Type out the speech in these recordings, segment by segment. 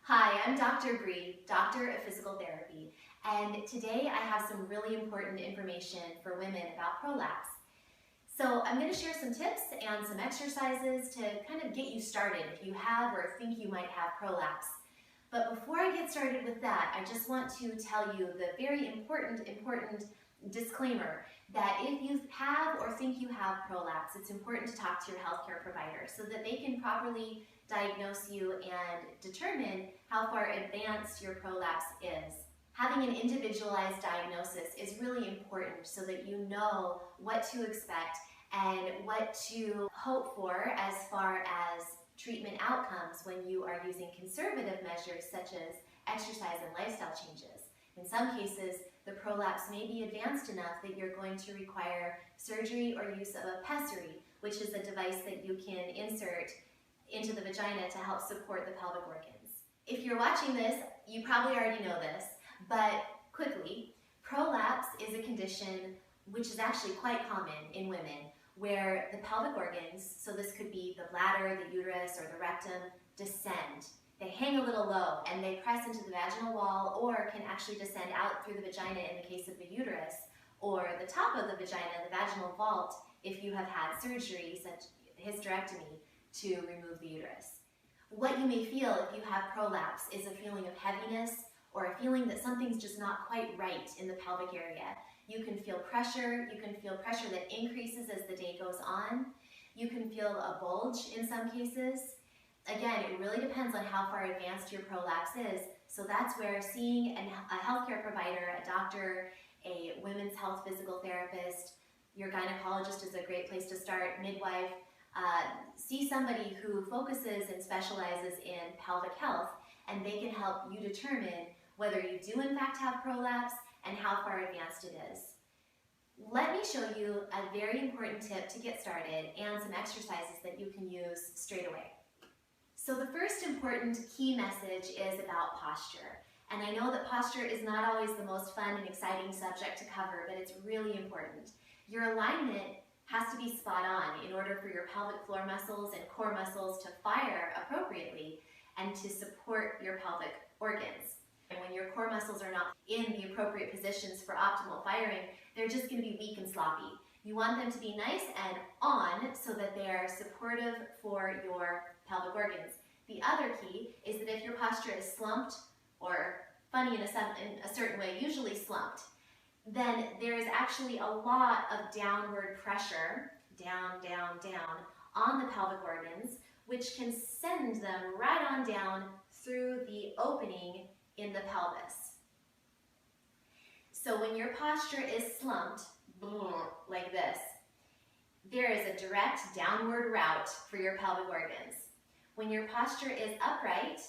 Hi, I'm Dr. Bree, Doctor of Physical Therapy, and today I have some really important information for women about prolapse. So I'm going to share some tips and some exercises to kind of get you started if you have or think you might have prolapse. But before I get started with that, I just want to tell you the very important disclaimer that if you have or think you have prolapse, it's important to talk to your healthcare provider so that they can properly diagnose you and determine how far advanced your prolapse is. Having an individualized diagnosis is really important so that you know what to expect and what to hope for as far as treatment outcomes when you are using conservative measures such as exercise and lifestyle changes. In some cases, the prolapse may be advanced enough that you're going to require surgery or use of a pessary, which is a device that you can insert into the vagina to help support the pelvic organs. If you're watching this, you probably already know this, but quickly, prolapse is a condition which is actually quite common in women where the pelvic organs, so this could be the bladder, the uterus, or the rectum, descend. They hang a little low and they press into the vaginal wall or can actually descend out through the vagina in the case of the uterus, or the top of the vagina, the vaginal vault, if you have had surgery such hysterectomy to remove the uterus. What you may feel if you have prolapse is a feeling of heaviness or a feeling that something's just not quite right in the pelvic area. You can feel pressure that increases as the day goes on. You can feel a bulge in some cases. Again, it really depends on how far advanced your prolapse is, so that's where seeing a healthcare provider, a doctor, a women's health physical therapist, your gynecologist is a great place to start, midwife. See somebody who focuses and specializes in pelvic health, and they can help you determine whether you do in fact have prolapse and how far advanced it is. Let me show you a very important tip to get started and some exercises that you can use straight away. So the first important key message is about posture. And I know that posture is not always the most fun and exciting subject to cover, but it's really important. Your alignment has to be spot on in order for your pelvic floor muscles and core muscles to fire appropriately and to support your pelvic organs. And when your core muscles are not in the appropriate positions for optimal firing, they're just going to be weak and sloppy. You want them to be nice and on so that they are supportive for your pelvic organs. The other key is that if your posture is slumped or funny in a certain way, usually slumped, then there is actually a lot of downward pressure, down, down, down, on the pelvic organs, which can send them right on down through the opening in the pelvis. So when your posture is slumped, like this, there is a direct downward route for your pelvic organs. When your posture is upright,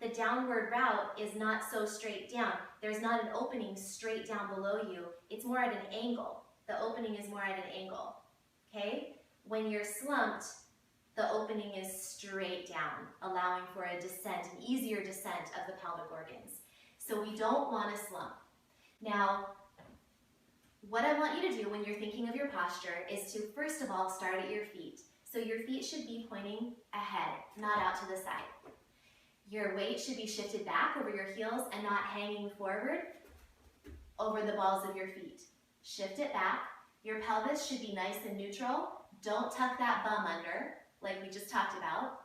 the downward route is not so straight down. There's not an opening straight down below you. It's more at an angle. The opening is more at an angle, okay? When you're slumped, the opening is straight down, allowing for a descent, an easier descent of the pelvic organs. So we don't want to slump. Now, what I want you to do when you're thinking of your posture is to, first of all, start at your feet. So your feet should be pointing ahead, not out to the side. Your weight should be shifted back over your heels and not hanging forward over the balls of your feet. Shift it back. Your pelvis should be nice and neutral. Don't tuck that bum under, like we just talked about.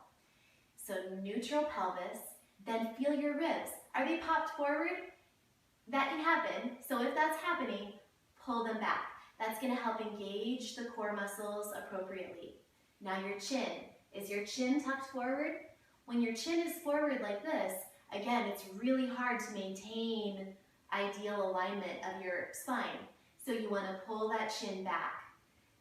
So neutral pelvis. Then feel your ribs. Are they popped forward? That can happen. So if that's happening, pull them back. That's going to help engage the core muscles appropriately. Now your chin. Is your chin tucked forward? When your chin is forward like this, again, it's really hard to maintain ideal alignment of your spine. So you want to pull that chin back.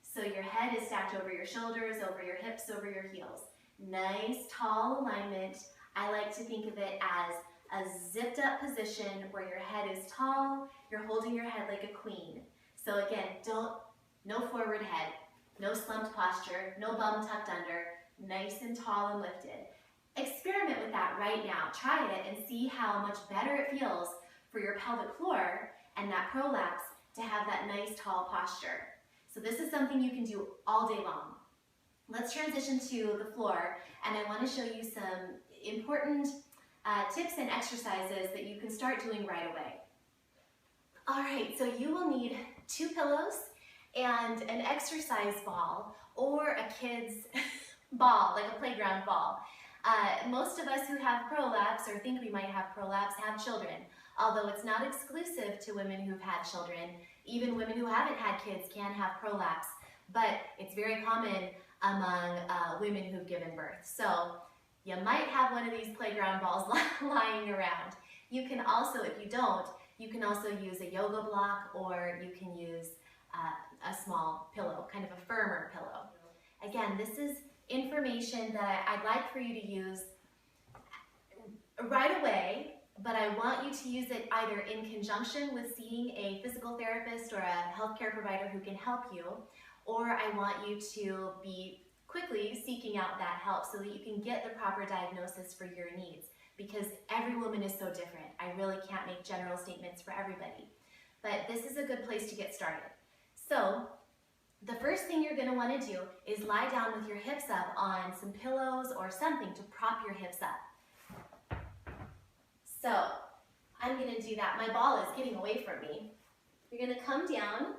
So your head is stacked over your shoulders, over your hips, over your heels. Nice, tall alignment. I like to think of it as a zipped up position where your head is tall, you're holding your head like a queen. So again, no forward head, no slumped posture, no bum tucked under, nice and tall and lifted. Experiment with that right now. Try it and see how much better it feels for your pelvic floor and that prolapse to have that nice tall posture. So this is something you can do all day long. Let's transition to the floor, and I want to show you some important tips and exercises that you can start doing right away. All right, so you will need 2 pillows and an exercise ball or a kid's ball, like a playground ball. Most of us who have prolapse or think we might have prolapse have children, although it's not exclusive to women who've had children. Even women who haven't had kids can have prolapse, but it's very common among women who've given birth. So you might have one of these playground balls lying around. You can also, if you don't, you can also use a yoga block, or you can use a small pillow, kind of a firmer pillow. Again, this is information that I'd like for you to use right away, but I want you to use it either in conjunction with seeing a physical therapist or a healthcare provider who can help you, or I want you to be quickly seeking out that help so that you can get the proper diagnosis for your needs, because every woman is so different. I really can't make general statements for everybody, but this is a good place to get started. So the first thing you're going to want to do is lie down with your hips up on some pillows or something to prop your hips up. So I'm going to do that. My ball is getting away from me. You're going to come down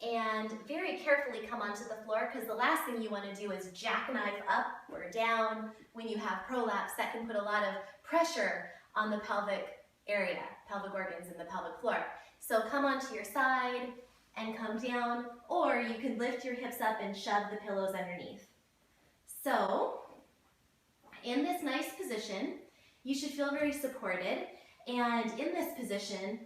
and very carefully come onto the floor, because the last thing you want to do is jackknife up or down when you have prolapse. That can put a lot of pressure on the pelvic area, pelvic organs in the pelvic floor. So come onto your side and come down, or you can lift your hips up and shove the pillows underneath. So in this nice position, you should feel very supported, and in this position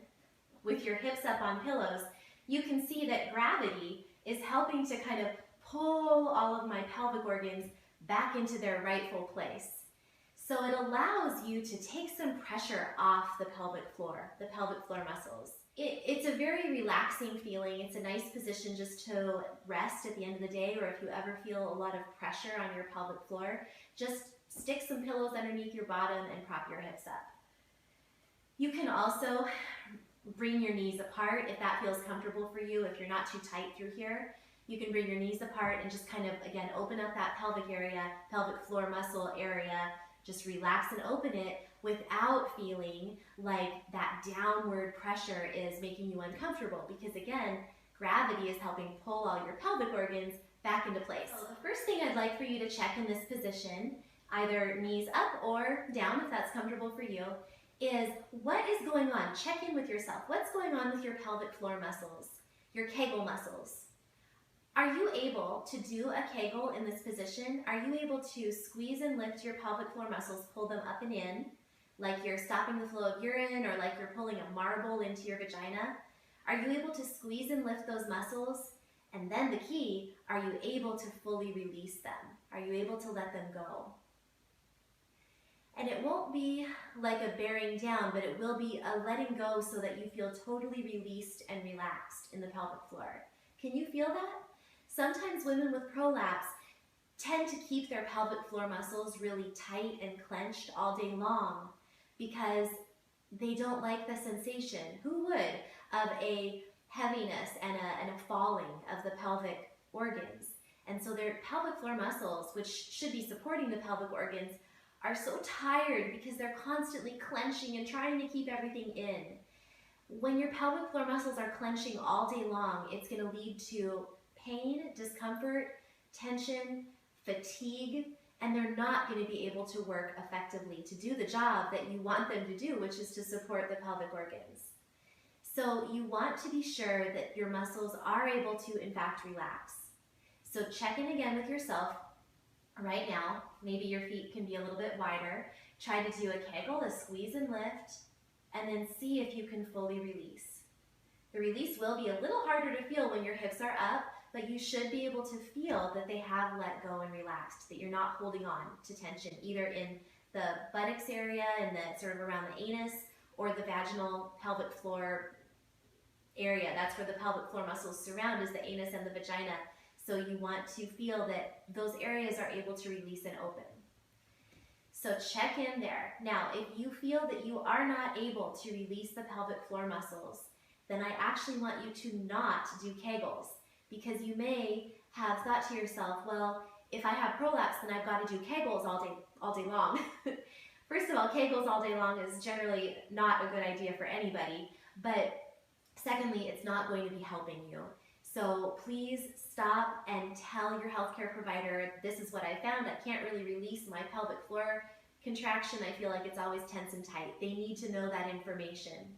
with your hips up on pillows, you can see that gravity is helping to kind of pull all of my pelvic organs back into their rightful place. So it allows you to take some pressure off the pelvic floor muscles. It's a very relaxing feeling. It's a nice position just to rest at the end of the day, or if you ever feel a lot of pressure on your pelvic floor, just stick some pillows underneath your bottom and prop your hips up. You can also bring your knees apart if that feels comfortable for you. If you're not too tight through here, you can bring your knees apart and just kind of, again, open up that pelvic area, pelvic floor muscle area. Just relax and open it without feeling like that downward pressure is making you uncomfortable, because again, gravity is helping pull all your pelvic organs back into place. So the first thing I'd like for you to check in this position, either knees up or down if that's comfortable for you, is what is going on. Check in with yourself. What's going on with your pelvic floor muscles, your Kegel muscles? Are you able to do a Kegel in this position? Are you able to squeeze and lift your pelvic floor muscles, pull them up and in, like you're stopping the flow of urine, or like you're pulling a marble into your vagina? Are you able to squeeze and lift those muscles? And then the key, are you able to fully release them? Are you able to let them go? And it won't be like a bearing down, but it will be a letting go so that you feel totally released and relaxed in the pelvic floor. Can you feel that? Sometimes women with prolapse tend to keep their pelvic floor muscles really tight and clenched all day long because they don't like the sensation, who would, of a heaviness and a falling of the pelvic organs. And so their pelvic floor muscles, which should be supporting the pelvic organs, are so tired because they're constantly clenching and trying to keep everything in. When your pelvic floor muscles are clenching all day long, it's going to lead to pain, discomfort, tension, fatigue, and they're not going to be able to work effectively to do the job that you want them to do, which is to support the pelvic organs. So you want to be sure that your muscles are able to, in fact, relax. So check in again with yourself right now. Maybe your feet can be a little bit wider. Try to do a Kegel, a squeeze and lift, and then see if you can fully release. The release will be a little harder to feel when your hips are up, but you should be able to feel that they have let go and relaxed, that you're not holding on to tension, either in the buttocks area and the sort of around the anus, or the vaginal pelvic floor area. That's where the pelvic floor muscles surround, is the anus and the vagina. So you want to feel that those areas are able to release and open. So check in there. Now, if you feel that you are not able to release the pelvic floor muscles, then I actually want you to not do Kegels, because you may have thought to yourself, well, if I have prolapse, then I've got to do Kegels all day long. First of all, Kegels all day long is generally not a good idea for anybody, but secondly, it's not going to be helping you. So please stop and tell your healthcare provider, this is what I found. I can't really release my pelvic floor contraction. I feel like it's always tense and tight. They need to know that information.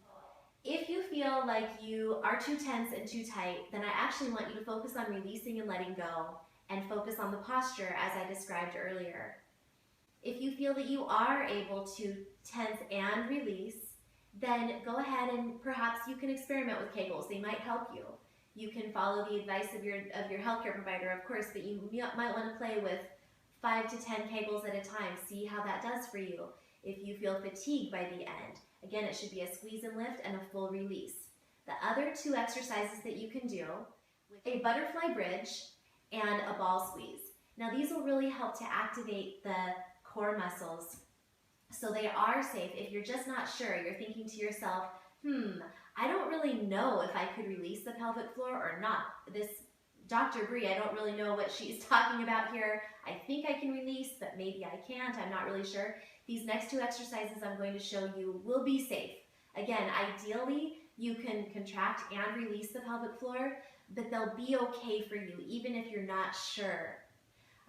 If you feel like you are too tense and too tight, then I actually want you to focus on releasing and letting go and focus on the posture as I described earlier. If you feel that you are able to tense and release, then go ahead and perhaps you can experiment with Kegels. They might help you. You can follow the advice of your healthcare provider, of course, but you might want to play with 5 to 10 Kegels at a time. See how that does for you. If you feel fatigued by the end, again, it should be a squeeze and lift and a full release. The other 2 exercises that you can do, a butterfly bridge and a ball squeeze. Now these will really help to activate the core muscles. So they are safe. If you're just not sure, you're thinking to yourself, I don't really know if I could release the pelvic floor or not. This Dr. Bree, I don't really know what she's talking about here. I think I can release, but maybe I can't. I'm not really sure. These next 2 exercises I'm going to show you will be safe. Again, ideally, you can contract and release the pelvic floor, but they'll be okay for you, even if you're not sure.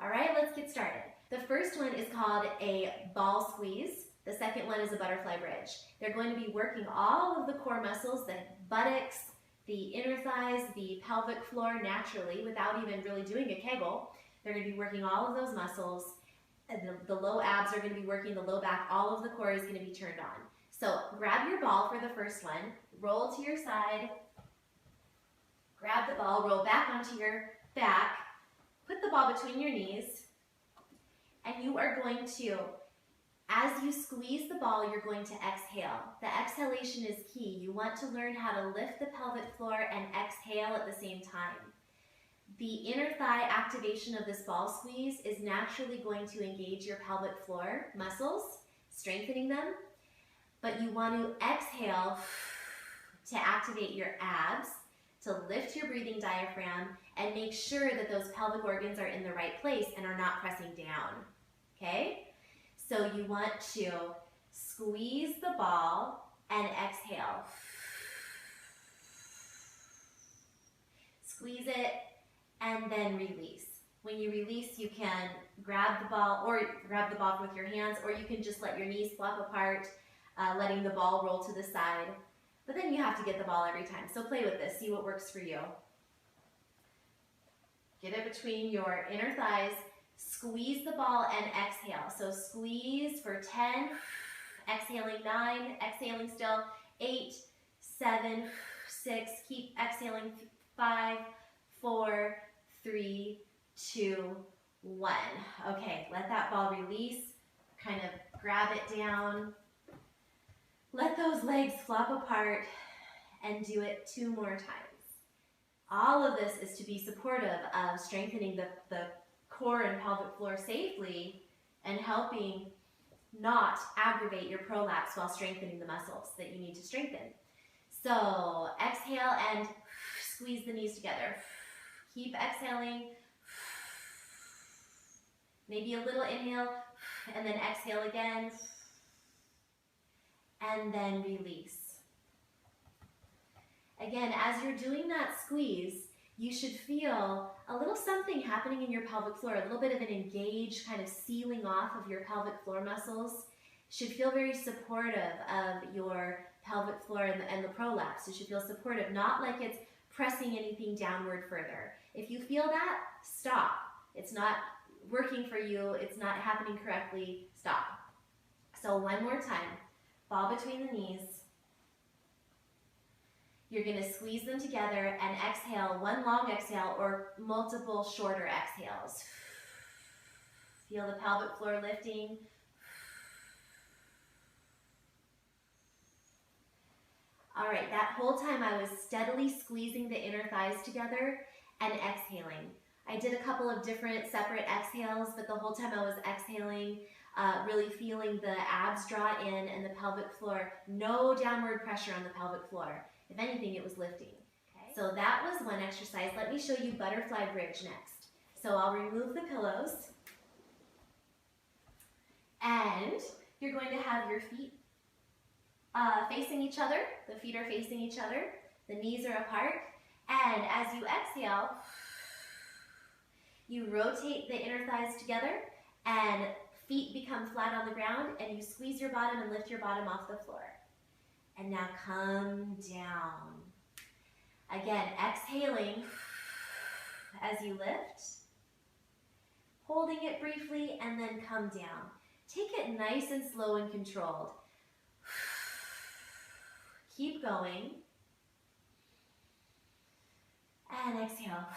All right, let's get started. The first one is called a ball squeeze. The second one is a butterfly bridge. They're going to be working all of the core muscles, the buttocks, the inner thighs, the pelvic floor naturally without even really doing a Kegel. They're going to be working all of those muscles. And the low abs are going to be working, the low back, all of the core is going to be turned on. So grab your ball for the first one, roll to your side, grab the ball, roll back onto your back, put the ball between your knees, and you are going to, as you squeeze the ball, you're going to exhale. The exhalation is key. You want to learn how to lift the pelvic floor and exhale at the same time. The inner thigh activation of this ball squeeze is naturally going to engage your pelvic floor muscles, strengthening them, but you want to exhale to activate your abs, to lift your breathing diaphragm, and make sure that those pelvic organs are in the right place and are not pressing down, okay? So you want to squeeze the ball and exhale. Squeeze it and then release. When you release, you can grab the ball with your hands, or you can just let your knees flop apart, letting the ball roll to the side. But then you have to get the ball every time. So play with this, see what works for you. Get it between your inner thighs, squeeze the ball and exhale. So squeeze for 10, exhaling 9, exhaling still, 8, 7, 6, keep exhaling, 5, 4, 3, 2, 1. Okay, let that ball release, kind of grab it down, let those legs flop apart, and do it 2 more times. All of this is to be supportive of strengthening the core and pelvic floor safely and helping not aggravate your prolapse while strengthening the muscles that you need to strengthen. So exhale and squeeze the knees together. Keep exhaling. Maybe a little inhale and then exhale again. And then release. Again, as you're doing that squeeze, you should feel a little something happening in your pelvic floor, a little bit of an engaged kind of sealing off of your pelvic floor muscles. Should feel very supportive of your pelvic floor and the prolapse. It should feel supportive, not like it's pressing anything downward further. If you feel that, stop. It's not working for you, it's not happening correctly, stop. So one more time, ball between the knees. You're going to squeeze them together and exhale, one long exhale or multiple shorter exhales. Feel the pelvic floor lifting. All right, that whole time I was steadily squeezing the inner thighs together and exhaling. I did a couple of different separate exhales, but the whole time I was exhaling, really feeling the abs draw in and the pelvic floor, no downward pressure on the pelvic floor. If anything, it was lifting. Okay. So that was one exercise. Let me show you butterfly bridge next. So I'll remove the pillows and you're going to have your feet facing each other. The feet are facing each other. The knees are apart. And as you exhale, you rotate the inner thighs together and feet become flat on the ground, and you squeeze your bottom and lift your bottom off the floor. And now come down. Again, exhaling as you lift, holding it briefly, and then come down. Take it nice and slow and controlled. Keep going. And exhale.